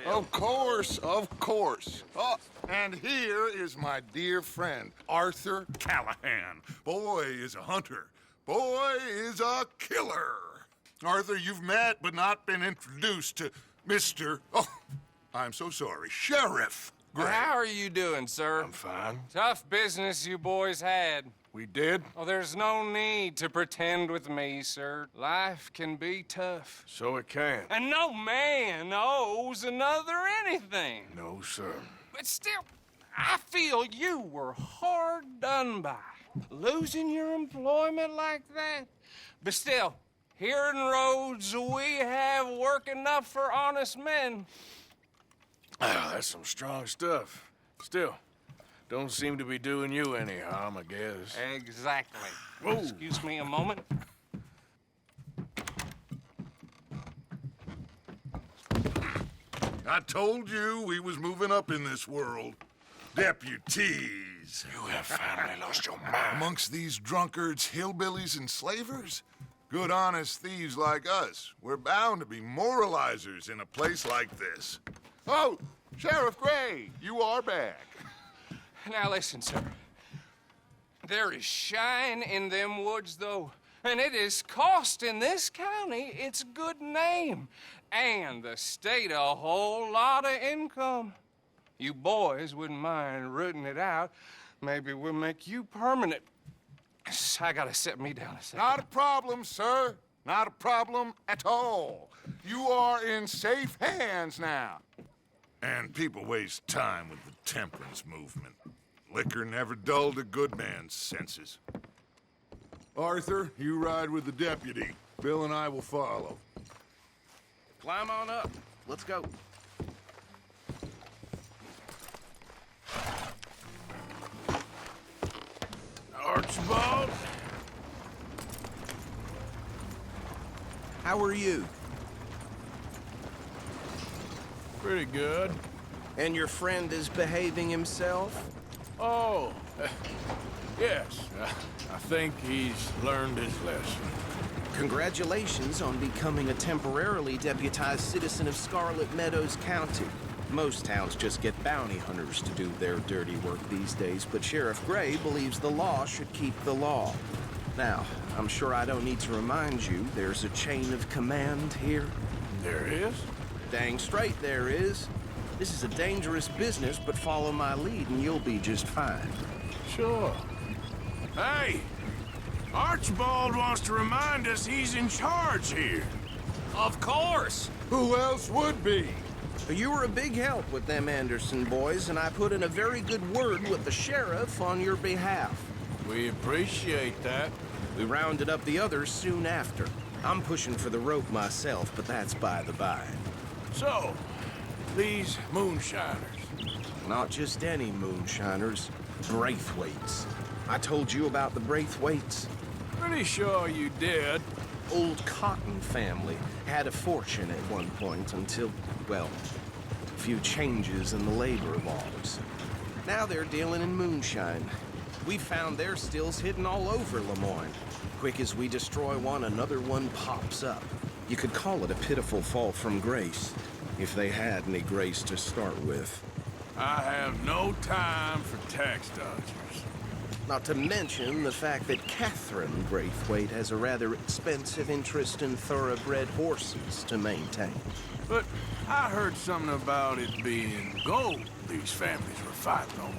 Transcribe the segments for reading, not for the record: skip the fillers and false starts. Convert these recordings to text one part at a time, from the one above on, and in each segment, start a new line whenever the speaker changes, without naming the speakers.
Of course, of course. Oh, and here is my dear friend, Arthur Callahan. Boy is a hunter. Boy is a killer. Arthur, you've met but not been introduced to Mr. Oh, I'm so sorry, Sheriff Gray.
How are you doing, sir?
I'm fine.
Tough business you boys had.
We did?
Oh, there's no need to pretend with me, sir. Life can be tough.
So it can.
And no man owes another anything.
No, sir.
But still, I feel you were hard done by. Losing your employment like that. But still, here in Rhodes, we have work enough for honest men.
Oh, that's some strong stuff. Still, don't seem to be doing you any harm, I guess.
Exactly.
Whoa.
Excuse me a moment.
I told you we was moving up in this world. Deputies.
You have finally lost your mind.
Amongst these drunkards, hillbillies, and slavers? Good, honest thieves like us. We're bound to be moralizers in a place like this. Oh, Sheriff Gray, you are back.
Now listen, sir. There is shine in them woods, though, and it is costing this county its good name and the state a whole lot of income. You boys wouldn't mind rooting it out. Maybe we'll make you permanent. I gotta set me down a second.
Not a problem, sir. Not a problem at all. You are in safe hands now. And people waste time with the temperance movement. Liquor never dulled a good man's senses. Arthur, you ride with the deputy. Bill and I will follow.
Climb on up. Let's go. Archibald?
How are you?
Pretty good.
And your friend is behaving himself?
Oh, yes. I think he's learned his lesson.
Congratulations on becoming a temporarily deputized citizen of Scarlet Meadows County. Most towns just get bounty hunters to do their dirty work these days, but Sheriff Gray believes the law should keep the law. Now, I'm sure I don't need to remind you, there's a chain of command here.
There is?
Dang straight there is. This is a dangerous business, but follow my lead and you'll be just fine.
Sure. Hey! Archibald wants to remind us he's in charge here.
Of course.
Who else would be?
You were a big help with them Anderson boys, and I put in a very good word with the sheriff on your behalf.
We appreciate that.
We rounded up the others soon after. I'm pushing for the rope myself, but that's by the by.
So, these moonshiners.
Not just any moonshiners, Braithwaites. I told you about the Braithwaites.
Pretty sure you did.
Old Cotton family had a fortune at one point until, well, a few changes in the labor laws. Now they're dealing in moonshine. We found their stills hidden all over Lemoyne. Quick as we destroy one, another one pops up. You could call it a pitiful fall from grace, if they had any grace to start with.
I have no time for tax dodgers.
Not to mention the fact that Catherine Braithwaite has a rather expensive interest in thoroughbred horses to maintain.
But I heard something about it being gold these families were fighting over.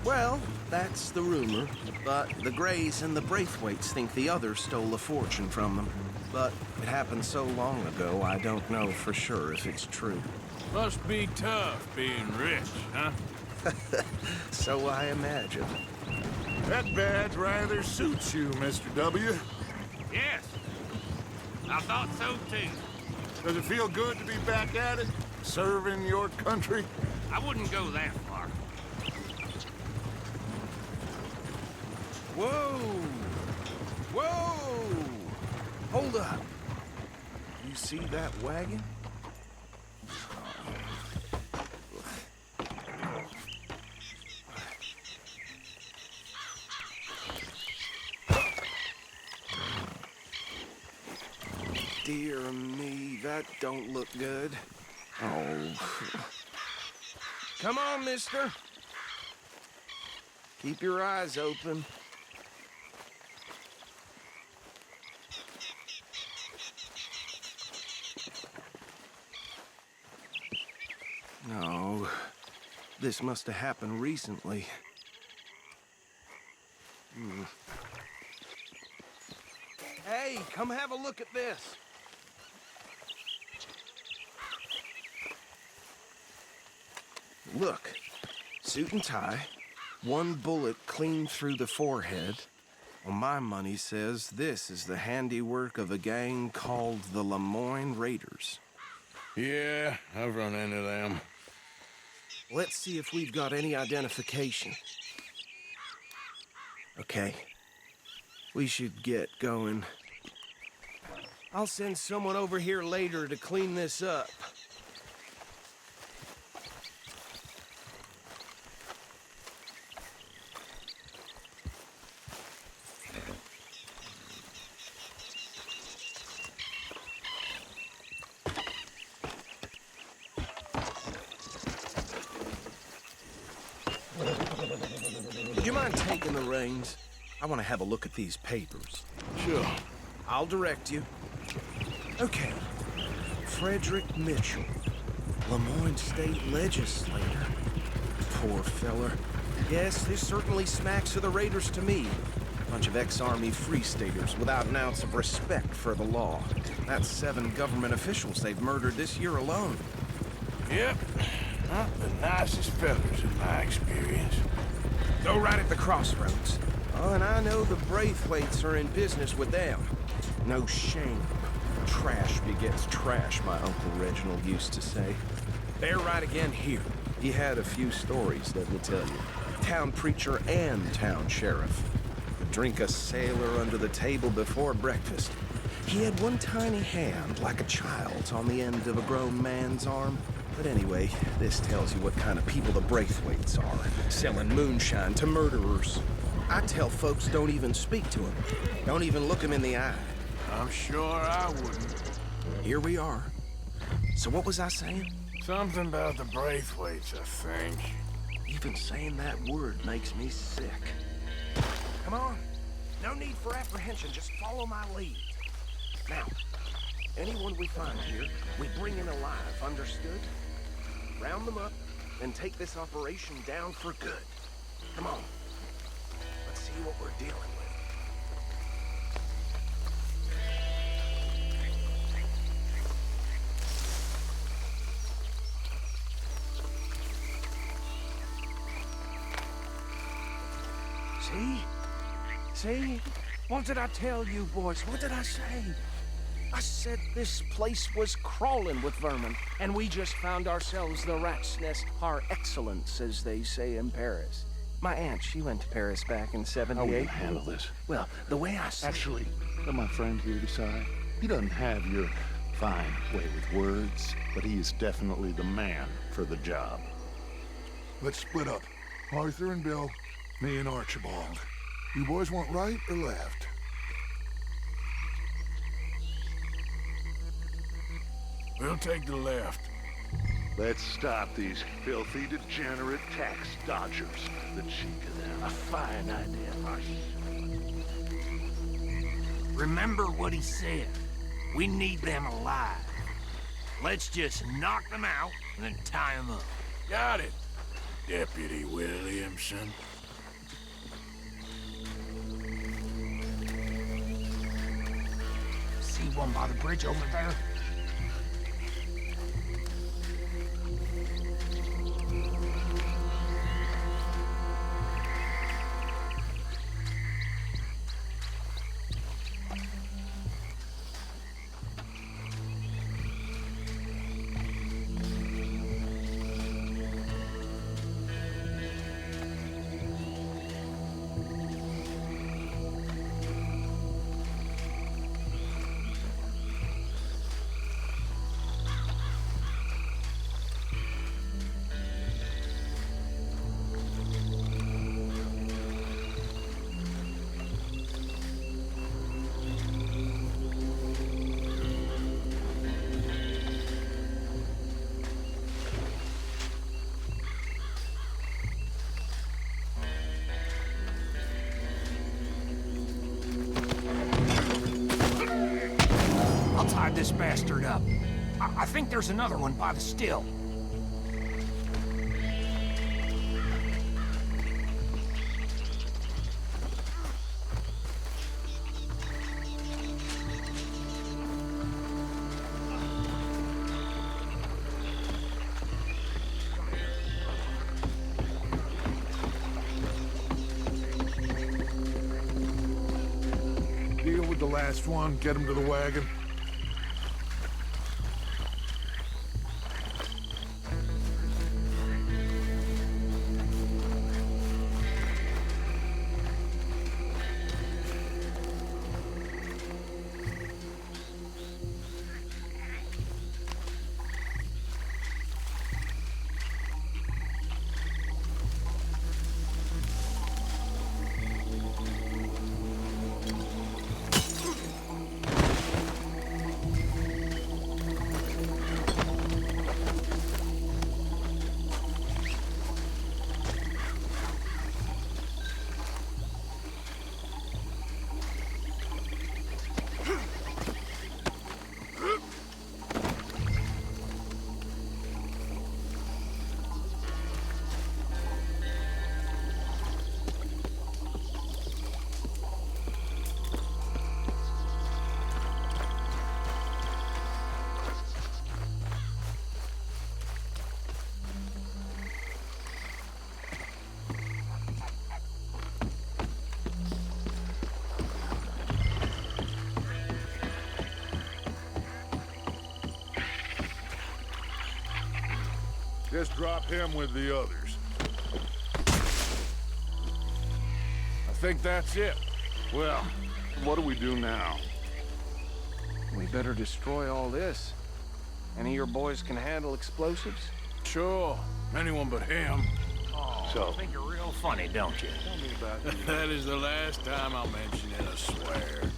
Well, that's the rumor, but the Grays and the Braithwaites think the others stole a fortune from them. But it happened so long ago, I don't know for sure if it's true.
Must be tough being rich, huh?
So I imagine.
That badge rather suits you, Mr. W.
Yes. I thought so, too.
Does it feel good to be back at it? Serving your country?
I wouldn't go that far.
Whoa! Whoa! Hold up. You see that wagon? Dear me, that don't look good. Oh. Come on, mister. Keep your eyes open. No. This must have happened recently. Hey, come have a look at this. Look, suit and tie, one bullet clean through the forehead. Well, my money says this is the handiwork of a gang called the Lemoyne Raiders.
Yeah, I've run into them.
Let's see if we've got any identification. Okay. We should get going. I'll send someone over here later to clean this up. Would you mind taking the reins? I want to have a look at these papers.
Sure.
I'll direct you. Okay. Frederick Mitchell, Lemoyne State Legislator. Poor feller. Yes, this certainly smacks of the Raiders to me. Bunch of ex-Army Free Staters without an ounce of respect for the law. That's 7 government officials they've murdered this year alone.
Yep. Not the nicest fellas in my experience.
Go right at the crossroads. Oh, and I know the Braithwaites are in business with them. No shame. Trash begets trash, my Uncle Reginald used to say. They're right again here. He had a few stories, let me tell you. Town preacher and town sheriff. Could drink a sailor under the table before breakfast. He had one tiny hand, like a child's, on the end of a grown man's arm. But anyway, this tells you what kind of people the Braithwaites are, selling moonshine to murderers. I tell folks don't even speak to him. Don't even look him in the eye.
I'm sure I wouldn't.
Here we are. So what was I saying?
Something about the Braithwaites, I think.
Even saying that word makes me sick. Come on. No need for apprehension. Just follow my lead. Now, anyone we find here, we bring in alive, understood? Round them up, and take this operation down for good. Come on. Let's see what we're dealing with. See? See? What did I tell you, boys? What did I say? I said this place was crawling with vermin, and we just found ourselves the rat's nest par excellence, as they say in Paris. My aunt, she went to Paris back in '78.
How will you handle this?
Well, the way I see
Actually, let my friend here decide. He doesn't have your fine way with words, but he is definitely the man for the job.
Let's split up. Arthur and Bill, me and Archibald. You boys want right or left?
We'll take the left.
Let's stop these filthy, degenerate tax dodgers. The cheek of them.
A fine idea, Marshal. Remember what he said. We need them alive. Let's just knock them out and then tie them up.
Got it, Deputy Williamson.
See one by the bridge over there? divide this bastard up. I think there's another one by the still.
Deal with the last one, get him to the wagon. Just drop him with the others.
I think that's it.
Well, what do we do now?
We better destroy all this. Any of your boys can handle explosives?
Sure. Anyone but him.
Oh,
So-
I think you're real funny, don't you?
Tell me about the...
That is the last time I'll mention it, I swear.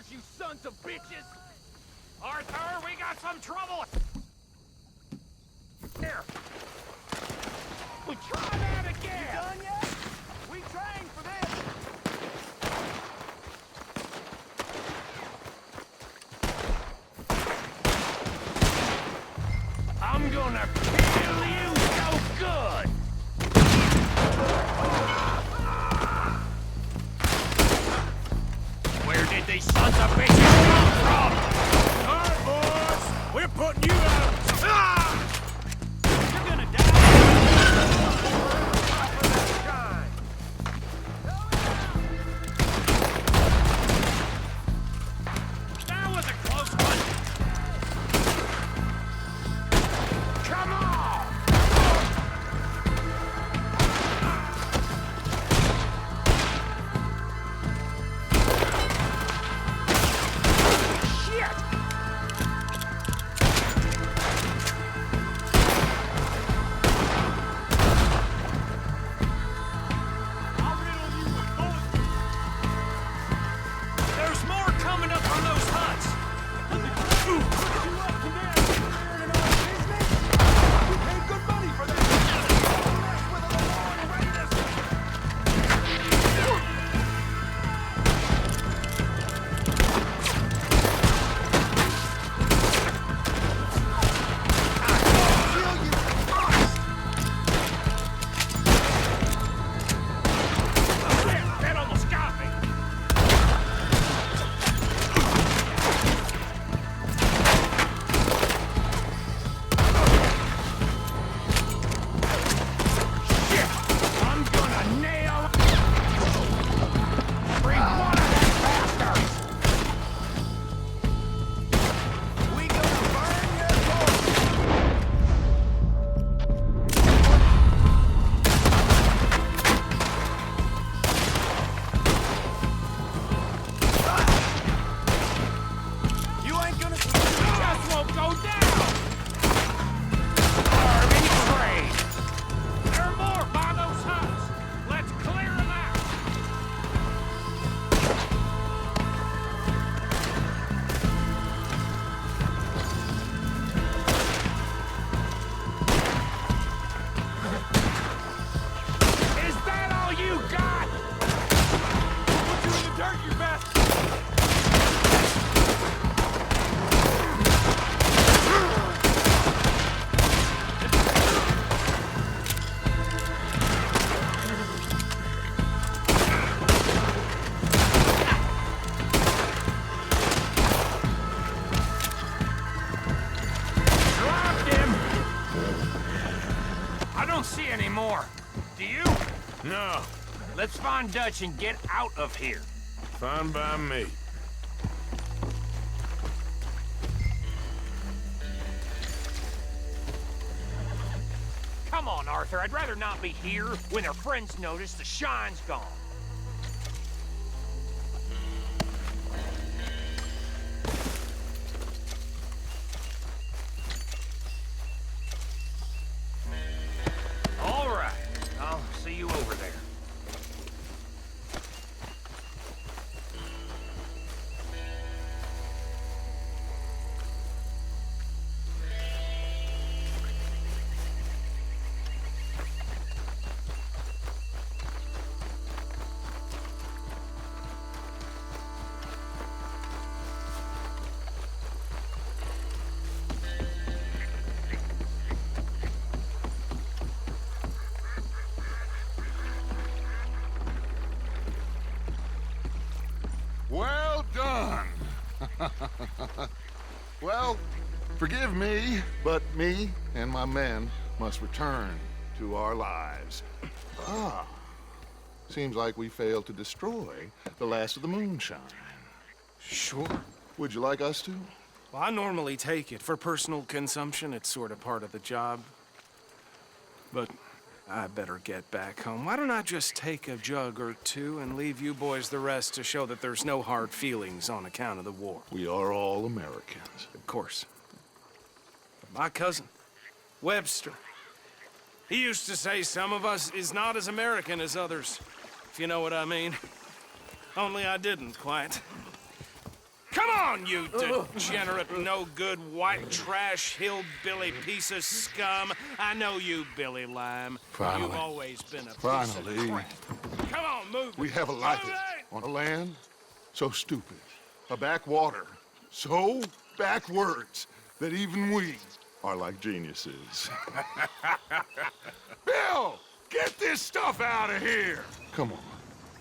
You sons of bitches! Arthur, we got some trouble! Here! We try that again! You done yet? We trained for this! I'm gonna kill you so good! Where did these sons of bitches come from?
All right, boys. We're putting you out. Ah!
You're gonna die! anymore. Do you?
No,
Let's find Dutch and get out of here.
fine by me.
Come on, Arthur. I'd rather not be here when their friends notice the shine's gone. All right. I'll see you over there.
Well done.
Well, forgive me, but me and my men must return to our lives. Seems like we failed to destroy the last of the moonshine.
Sure.
Would you like us to?
Well, I normally take it. For personal consumption, it's sort of part of the job. But I better get back home. Why don't I just take a jug or two and leave you boys the rest to show that there's no hard feelings on account of the war?
We are all Americans.
Of course. But my cousin, Webster, he used to say some of us is not as American as others, if you know what I mean. Only I didn't quite. Come on, you degenerate, no-good, white trash, hillbilly piece of scum. I know you, Billy Lime.
Finally.
You've always been a
Finally.
piece of crap. Come on, move it.
We have a life
Move it!
on a land so stupid, a backwater so backwards that even we are like geniuses.
Bill, get this stuff out of here.
Come on.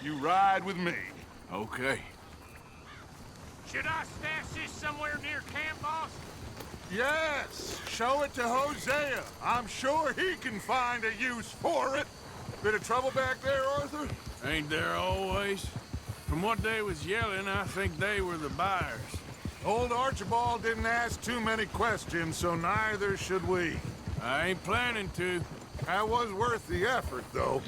You ride with me.
Okay.
Should I stash this somewhere near camp, boss?
Yes, show it to Hosea. I'm sure he can find a use for it. Bit of trouble back there, Arthur?
Ain't there always? From what they was yelling, I think they were the buyers.
Old Archibald didn't ask too many questions, so neither should we.
I ain't planning to.
That was worth the effort, though.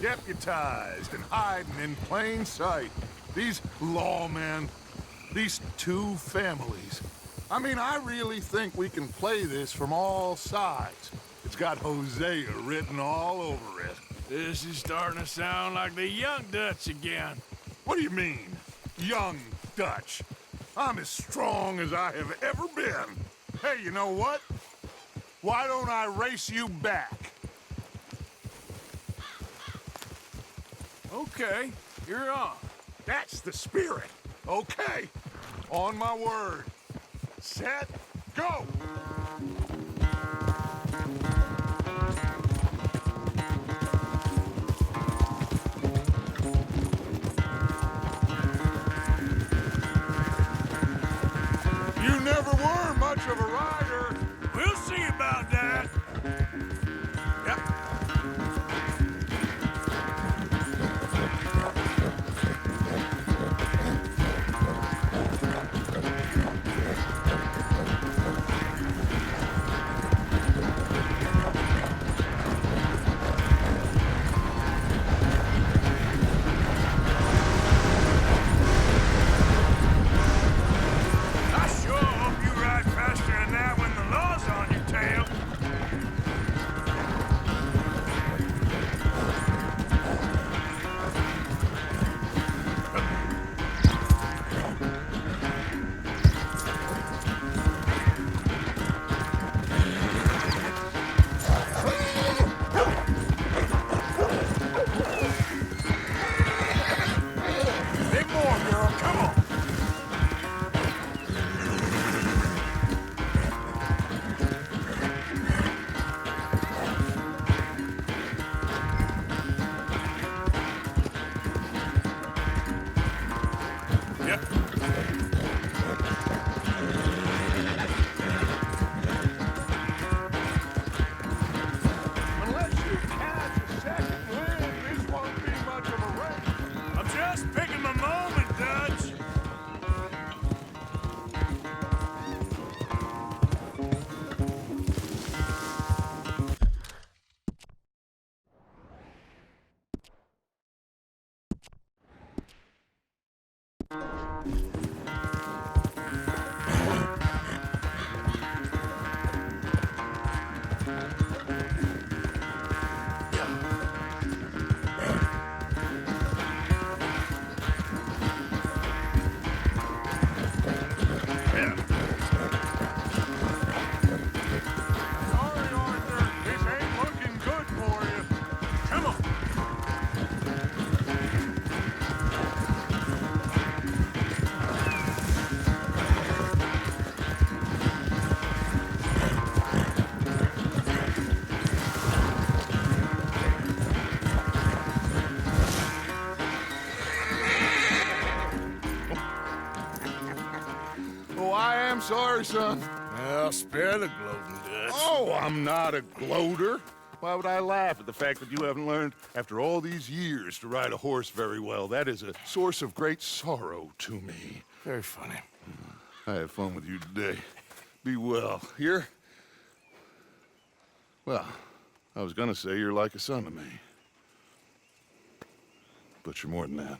Deputized and hiding in plain sight. These lawmen, these two families. I mean, I really think we can play this from all sides. It's got Hosea written all over it.
This is starting to sound like the young Dutch again.
What do you mean, young Dutch? I'm as strong as I have ever been. Hey, you know what? Why don't I race you back?
Okay, you're on.
That's the spirit. Okay, on my word. Set, go! You never were much of a rider.
We'll see about that.
Yep.
I sure hope you ride faster than that when the law's on your tail. Big more, girl, come on. Yep.
Unless you're
sorry, son.
Well, spare the gloating guts.
Oh, I'm not a gloater. Why would I laugh at the fact that you haven't learned, after all these years, to ride a horse very well? That is a source of great sorrow to me.
Very funny.
I had fun with you today. Be well. Here? Well, I was gonna say you're like a son to me. But you're more than that.